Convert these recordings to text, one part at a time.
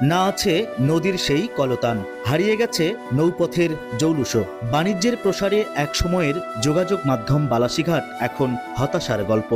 না আছে নদীর সেই কলতান, হারিয়ে গেছে নৌপথের জৌলুসও। বাণিজ্যের প্রসারে এক সময়ের যোগাযোগ মাধ্যম বালাসীঘাট এখন হতাশার গল্প।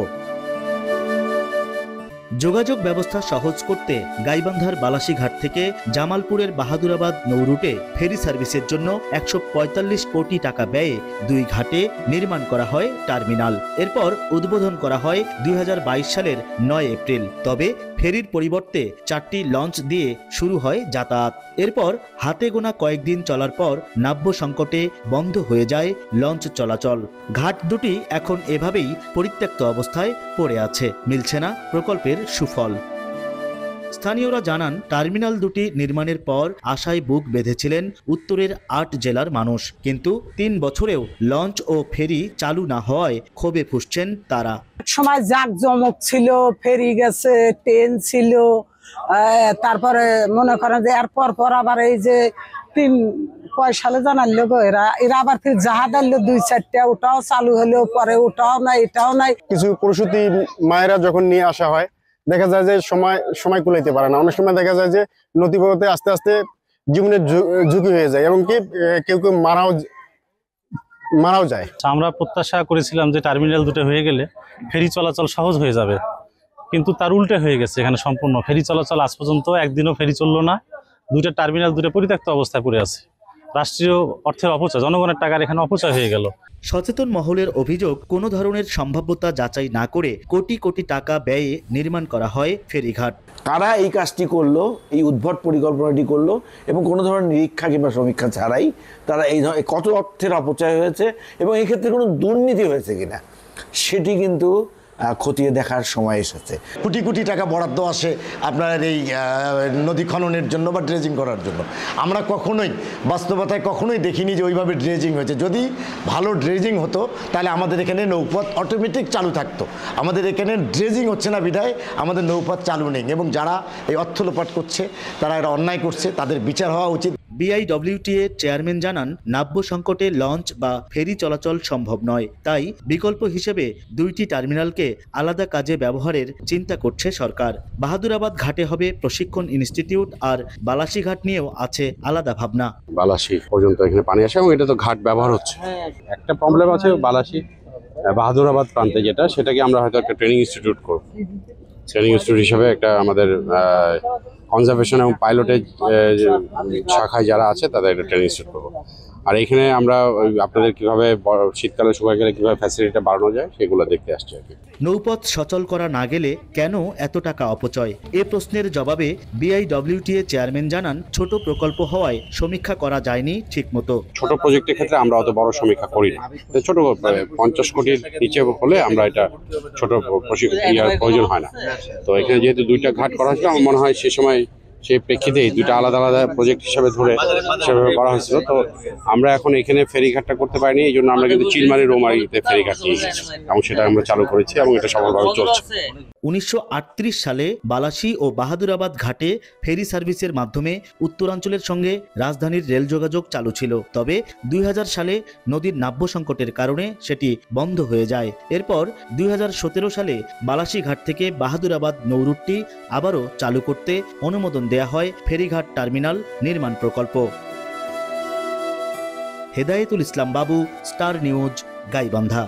যোগাযোগ ব্যবস্থা সহজ করতে গাইবান্ধার বালাসীঘাট থেকে জামালপুরের বাহাদুরাবাদ নৌ রুটে ফেরি সার্ভিসের জন্য ১৪৫ কোটি টাকা ব্যয়ে ২ ঘাটে নির্মাণ করা হয় টার্মিনাল। এরপর উদ্বোধন করা হয় ২০২২ সালের ৯ এপ্রিল। তবে ফেরির পরিবর্তে ৪টি লঞ্চ দিয়ে শুরু হয় যাতায়াত। এরপর হাতে গোনা কয়েকদিন চলার পর নাব্য সংকটে বন্ধ হয়ে যায় লঞ্চ চলাচল। ঘাট দুটি এখন এভাবেই পরিত্যক্ত অবস্থায় পড়ে আছে, মিলছে না প্রকল্পের সুফল। স্থানীয়রা জানান, টার্মিনাল দুটি নির্মাণের পর আশায় বুক বেঁধেছিলেন উত্তরের ৮ জেলার মানুষ, কিন্তু ৩ বছরেও লঞ্চ ও ফেরি চালু না হওয়ায় ক্ষোভে ফুঁসছেন তারা। সময় জাঁকজমক ছিল, ফেরি গেছে, ট্রেন ছিল, তারপরে মনে করেন যে এরপর আবার এই যে কয় সালে জানালো গো এরা আবার ফির জাহাজ আনলো ২-৪টা, ওটাও চালু হলো, পরে ওটাও নাই এটাও নাই। কিছু প্রসূতি মায়েরা যখন নিয়ে আসা হয়, দেখা যায় যে সময় কুলাইতে পারে না। অনেক সময় দেখা যায় যে নদীপথে আস্তে আস্তে জীবনের ঝুঁকি হয়ে যায় এবং কি কেউ কেউ মারাও যায়। আমরা প্রত্যাশা করেছিলাম যে টার্মিনাল দুটো হয়ে গেলে ফেরি চলাচল সহজ হয়ে যাবে, কিন্তু তার উল্টে হয়ে গেছে। এখানে সম্পূর্ণ ফেরি চলাচল আজ পর্যন্ত একদিনও ফেরি চললো না। দুইটা টার্মিনাল দুটো পরিত্যক্ত অবস্থায় পড়ে আছে। রাষ্ট্রীয় অর্থের অপচয়, জনগণের টাকার এখানে অপচয় হয়ে গেল। সচেতন মহলের অভিযোগ, কোনো ধরনের সম্ভাব্যতা যাচাই না করে কোটি কোটি টাকা ব্যয়ে নির্মাণ করা হয় ফেরিঘাট। কারা এই কাজটি করলো, এই উদ্ভট পরিকল্পনাটি করলো এবং কোনো ধরনের নিরীক্ষা কিংবা সমীক্ষা ছাড়াই তারা এই কত অর্থের অপচয় হয়েছে এবং এই ক্ষেত্রে কোনো দুর্নীতি হয়েছে কিনা সেটি কিন্তু খতিয়ে দেখার সময় এসেছে। কোটি কোটি টাকা বরাদ্দ আসে আপনার এই নদী খননের জন্য বা ড্রেজিং করার জন্য। আমরা বাস্তবতায় কখনোই দেখিনি যে ওইভাবে ড্রেজিং হয়েছে। যদি ভালো ড্রেজিং হতো তাহলে আমাদের এখানে নৌপথ অটোমেটিক চালু থাকতো। আমাদের এখানে ড্রেজিং হচ্ছে না বিধায় আমাদের নৌপথ চালু নেই, এবং যারা এই অর্থ লোপাট করছে, তারা এটা অন্যায় করছে, তাদের বিচার হওয়া উচিত। বিআইডব্লিউটিএ চেয়ারম্যান জানান, নাব্য সংকটে লঞ্চ বা ফেরি চলাচল সম্ভব নয়, তাই বিকল্প হিসেবে 2টি টার্মিনালকে আলাদা কাজে ব্যবহারের চিন্তা করছে সরকার। বাহাদুরাবাদ ঘাটে হবে প্রশিক্ষণ ইনস্টিটিউট, আর বালাসীঘাট নিয়েও আছে আলাদা ভাবনা। বালাসী পর্যন্ত এখানে পানি আসে এবং এটা তো ঘাট ব্যবহার হচ্ছে। একটা প্রবলেম আছে বালাসী বাহাদুরাবাদ প্রান্তে, সেটাকে আমরা হয়তো একটা ট্রেনিং ইনস্টিটিউট করব। ট্রেনিং ইনস্টিটিউট হিসেবে একটা আমাদের কনজারভেশন এবং পাইলটের শাখায় যারা আছে তাদের একটা ট্রেনিং ইনস্টিটিউট করবো। আর এখানে আমরা আপনাদের কিভাবে শীতকালে শুকায় গেলে কিভাবে ফ্যাসিলিটিটা বাড়ানো যায় সেগুলো দেখতে আসছি আর কি। নৌপথ সচল করা না গেলে কেন এত টাকা অপচয়? এ প্রশ্নের জবাবে বিআইডব্লিউটিএ চেয়ারম্যান জানান, ছোট প্রকল্প হওয়ায় সমীক্ষা করা যায়নি ঠিকমতো। ছোট প্রজেক্টের ক্ষেত্রে আমরা অত বড় সমীক্ষা করি না। ছোট 50 কোটির নিচে হলে আমরা এটা ছোট প্রয়োজন হয় না। তো এখানে যেহেতু 2টা ঘাট করা হয়েছিল, আমার মনে হয় সে সময় সেই প্রেক্ষিতেই 2টা আলাদা আলাদা প্রজেক্ট হিসাবে ধরে সেভাবে করা হয়েছিল। তো আমরা এখন এখানে ফেরিঘাটটা করতে পারিনি, এই জন্য আমরা কিন্তু চিলমারি রৌমারিতে ফেরিঘাট নিয়ে গেছি এবং সেটা আমরা চালু করেছি এবং এটা সফলভাবে চলছে। 1938 সালে বালাসী ও বাহাদুরাবাদ ঘাটে ফেরি সার্ভিসের মাধ্যমে উত্তরাঞ্চলের সঙ্গে রাজধানীর রেল যোগাযোগ চালু ছিল। তবে 2000 সালে নদীর নাব্য সংকটের কারণে সেটি বন্ধ হয়ে যায়। এরপর 2017 সালে বালাসী ঘাট থেকে বাহাদুরাবাদ নৌরুটটি আবারও চালু করতে অনুমোদন দেয়া হয় ফেরিঘাট টার্মিনাল নির্মাণ প্রকল্প। হেদায়েতুল ইসলাম বাবু, স্টার নিউজ, গাইবান্ধা।